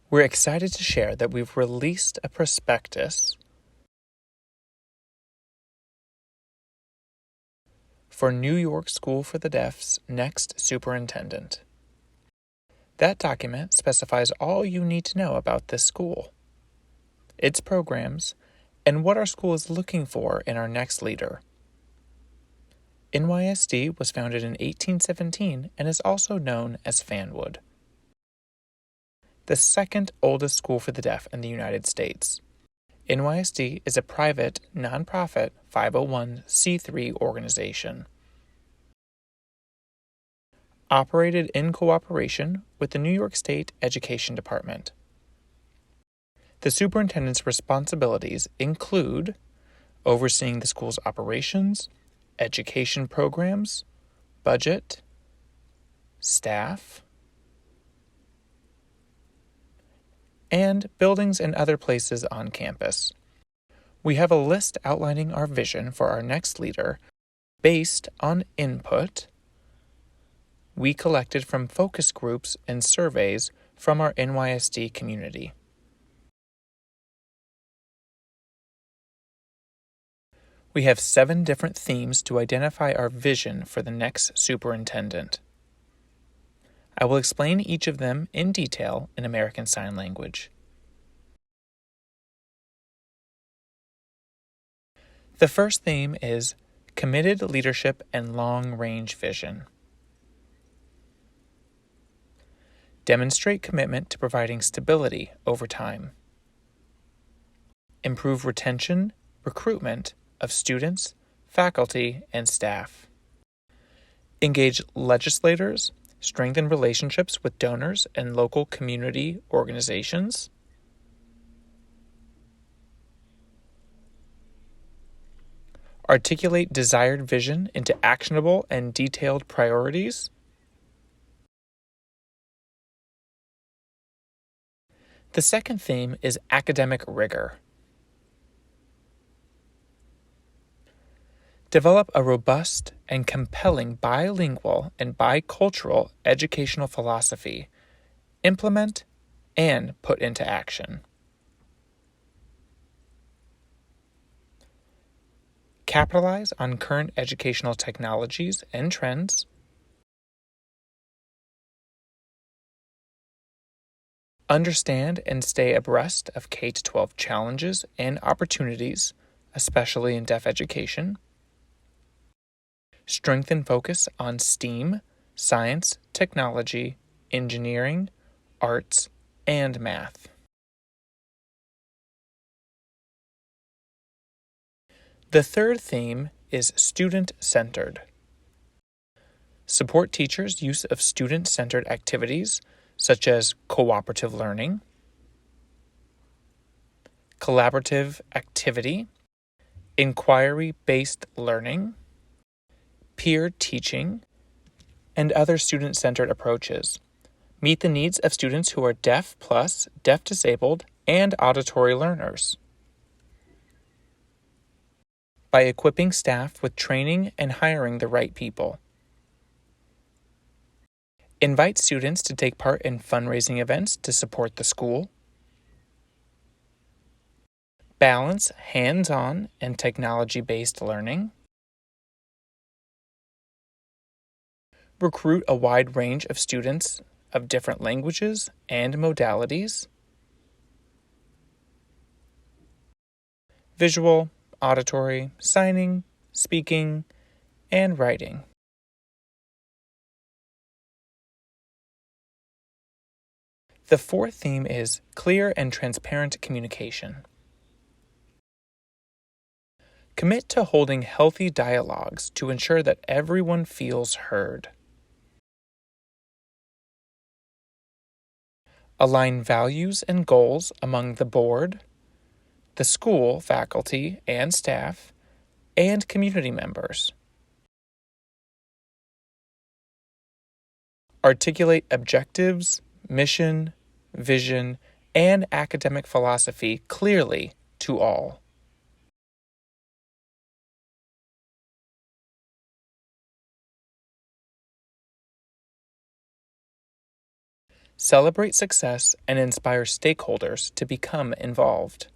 We're excited to share that we've released a prospectus for New York School for the Deaf's next superintendent. That document specifies all you need to know about this school, its programs, and what our school is looking for in our next leader. NYSD was founded in 1817 and is also known as Fanwood, the second oldest school for the deaf in the United States. NYSD is a private, nonprofit 501c3 organization, operated in cooperation with the New York State Education Department. The superintendent's responsibilities include overseeing the school's operations, education programs, budget, staff, and buildings and other places on campus. We have a list outlining our vision for our next leader based on input we collected from focus groups and surveys from our NYSD community. We have 7 different themes to identify our vision for the next superintendent. I will explain each of them in detail in American Sign Language. The first theme is committed leadership and long-range vision. Demonstrate commitment to providing stability over time. Improve retention, recruitment of students, faculty, and staff. Engage legislators, strengthen relationships with donors and local community organizations. Articulate desired vision into actionable and detailed priorities. The second theme is academic rigor. Develop a robust and compelling bilingual and bicultural educational philosophy. Implement and put into action. Capitalize on current educational technologies and trends. Understand and stay abreast of K-12 challenges and opportunities, especially in deaf education. Strengthen focus on STEAM, science, technology, engineering, arts, and math. The third theme is student-centered. Support teachers' use of student-centered activities such as cooperative learning, collaborative activity, inquiry-based learning, peer teaching, and other student-centered approaches. Meet the needs of students who are deaf plus, deaf-disabled, and auditory learners. By equipping staff with training and hiring the right people. Invite students to take part in fundraising events to support the school. Balance hands-on and technology-based learning. Recruit a wide range of students of different languages and modalities. Visual, auditory, signing, speaking, and writing. The fourth theme is clear and transparent communication. Commit to holding healthy dialogues to ensure that everyone feels heard. Align values and goals among the board, the school, faculty, and staff, and community members. Articulate objectives, mission, vision, and academic philosophy clearly to all. celebrate success, and inspire stakeholders to become involved.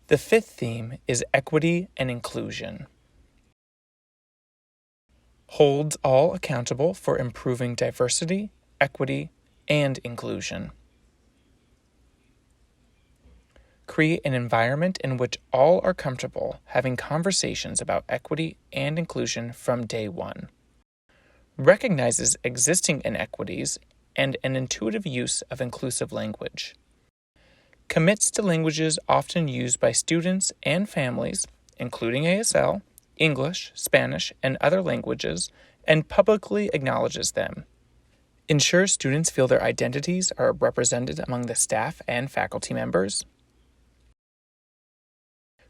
The fifth theme is equity and inclusion. Holds all accountable for improving diversity, equity, and inclusion. Create an environment in which all are comfortable having conversations about equity and inclusion from day one. Recognizes existing inequities and an intuitive use of inclusive language. Commits to languages often used by students and families, including ASL, English, Spanish, and other languages, and publicly acknowledges them. Ensures students feel their identities are represented among the staff and faculty members.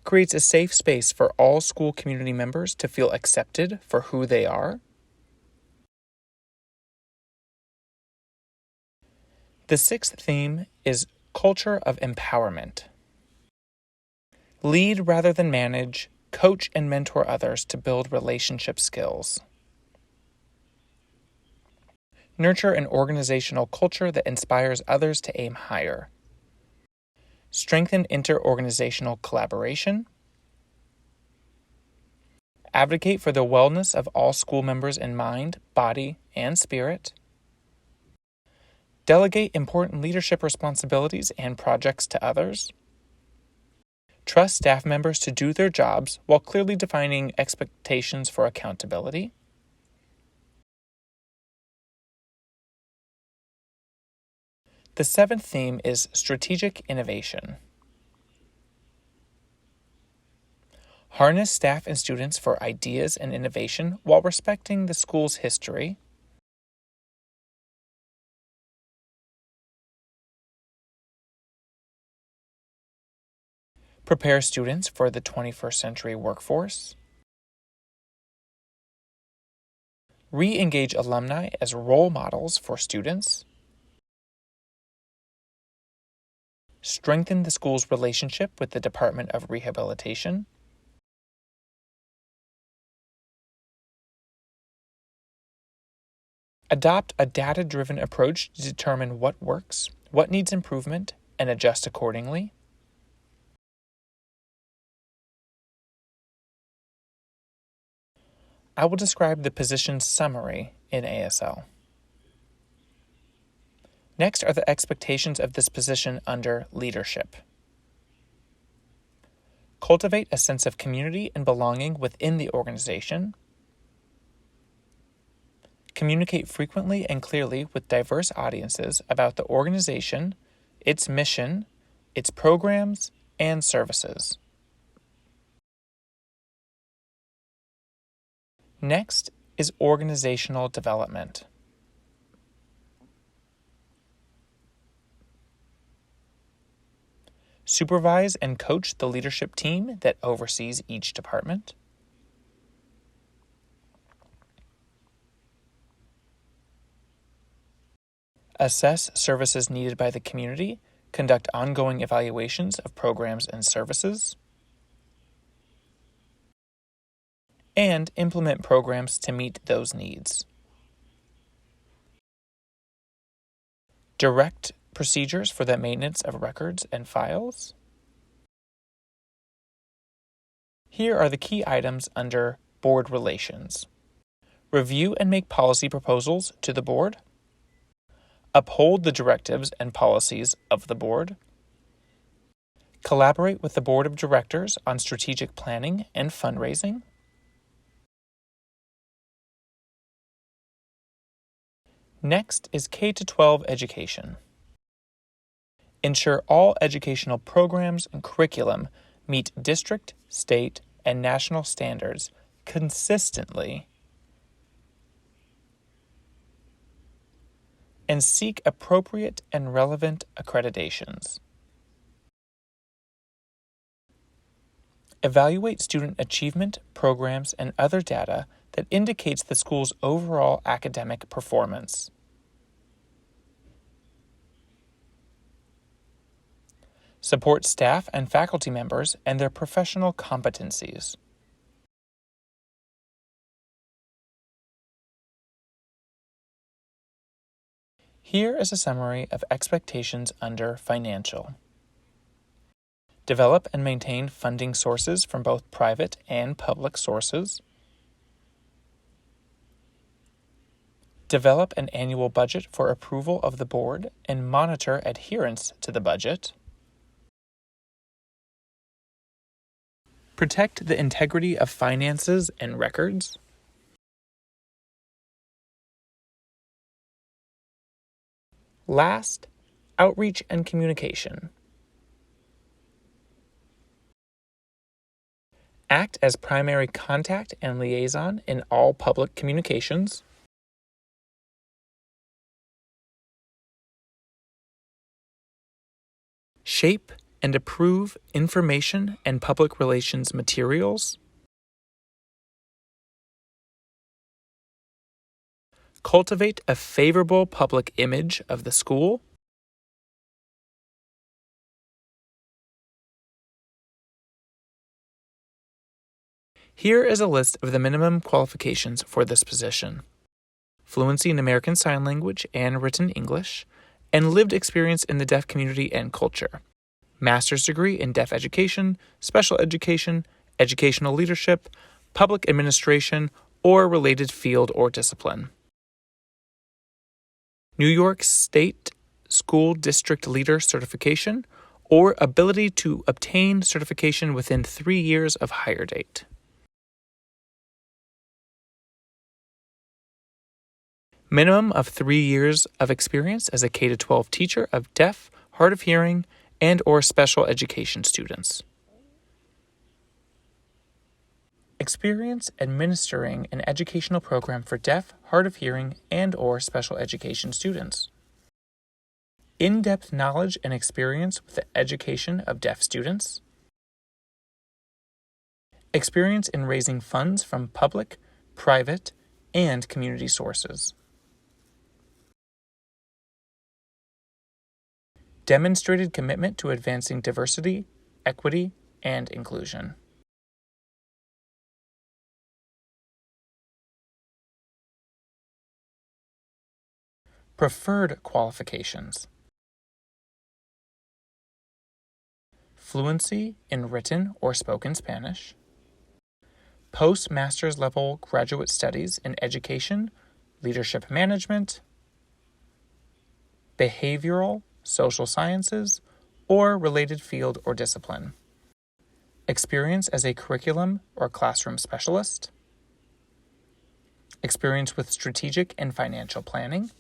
Creates a safe space for all school community members to feel accepted for who they are. The sixth theme is culture of empowerment. Lead rather than manage, coach and mentor others to build relationship skills. Nurture an organizational culture that inspires others to aim higher. Strengthen inter-organizational collaboration. Advocate for the wellness of all school members in mind, body, and spirit. Delegate important leadership responsibilities and projects to others. Trust staff members to do their jobs while clearly defining expectations for accountability. The seventh theme is strategic innovation. Harness staff and students for ideas and innovation while respecting the school's history. Prepare students for the 21st century workforce. Re-engage alumni as role models for students. Strengthen the school's relationship with the Department of Rehabilitation. Adopt a data-driven approach to determine what works, what needs improvement, and adjust accordingly. I will describe the position's summary in ASL. Next are the expectations of this position under leadership. Cultivate a sense of community and belonging within the organization. Communicate frequently and clearly with diverse audiences about the organization, its mission, its programs, and services. Next is organizational development. Supervise and coach the leadership team that oversees each department. Assess services needed by the community, conduct ongoing evaluations of programs and services, and implement programs to meet those needs. Direct procedures for the maintenance of records and files. Here are the key items under Board Relations. Review and make policy proposals to the Board. Uphold the directives and policies of the Board. Collaborate with the Board of Directors on strategic planning and fundraising. Next is K-12 education. Ensure all educational programs and curriculum meet district, state, and national standards consistently, and seek appropriate and relevant accreditations. Evaluate student achievement, programs, and other data that indicates the school's overall academic performance. Support staff and faculty members and their professional competencies. Here is a summary of expectations under Financial. Develop and maintain funding sources from both private and public sources. Develop an annual budget for approval of the board and monitor adherence to the budget. Protect the integrity of finances and records. Last, outreach and communication. Act as primary contact and liaison in all public communications. Shape and approve information and public relations materials. Cultivate a favorable public image of the school. Here is a list of the minimum qualifications for this position: fluency in American Sign Language and written English, and lived experience in the deaf community and culture. Master's degree in deaf education, special education, educational leadership, public administration, or related field or discipline. New York State School District Leader certification, or ability to obtain certification within 3 years of hire date. Minimum of 3 years of experience as a K-12 teacher of deaf, hard of hearing, and or special education students. Experience administering an educational program for deaf, hard of hearing, and or special education students. In-depth knowledge and experience with the education of deaf students. Experience in raising funds from public, private, and community sources. Demonstrated commitment to advancing diversity, equity, and inclusion. Preferred qualifications. Fluency in written or spoken Spanish. Postmaster's level graduate studies in education, leadership management, behavioral, social sciences, or related field or discipline. Experience as a curriculum or classroom specialist. Experience with strategic and financial planning.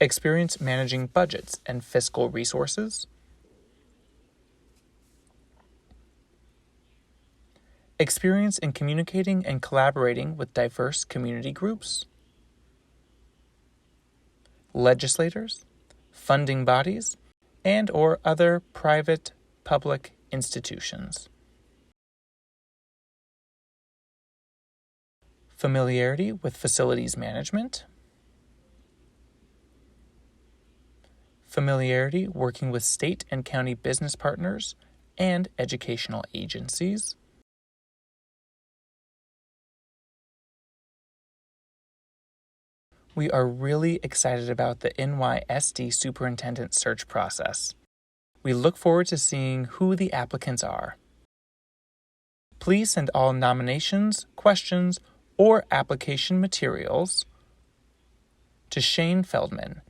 Experience managing budgets and fiscal resources. Experience in communicating and collaborating with diverse community groups. Legislators, funding bodies, and or other private public institutions. Familiarity with facilities management. Familiarity working with state and county business partners and educational agencies. We are really excited about the NYSD Superintendent search process. We look forward to seeing who the applicants are. Please send all nominations, questions, or application materials to Shane Feldman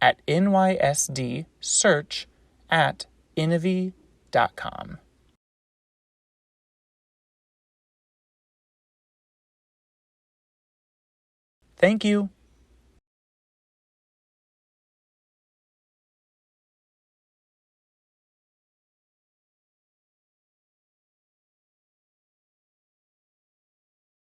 at nysdsearch@innovy.com. Thank you.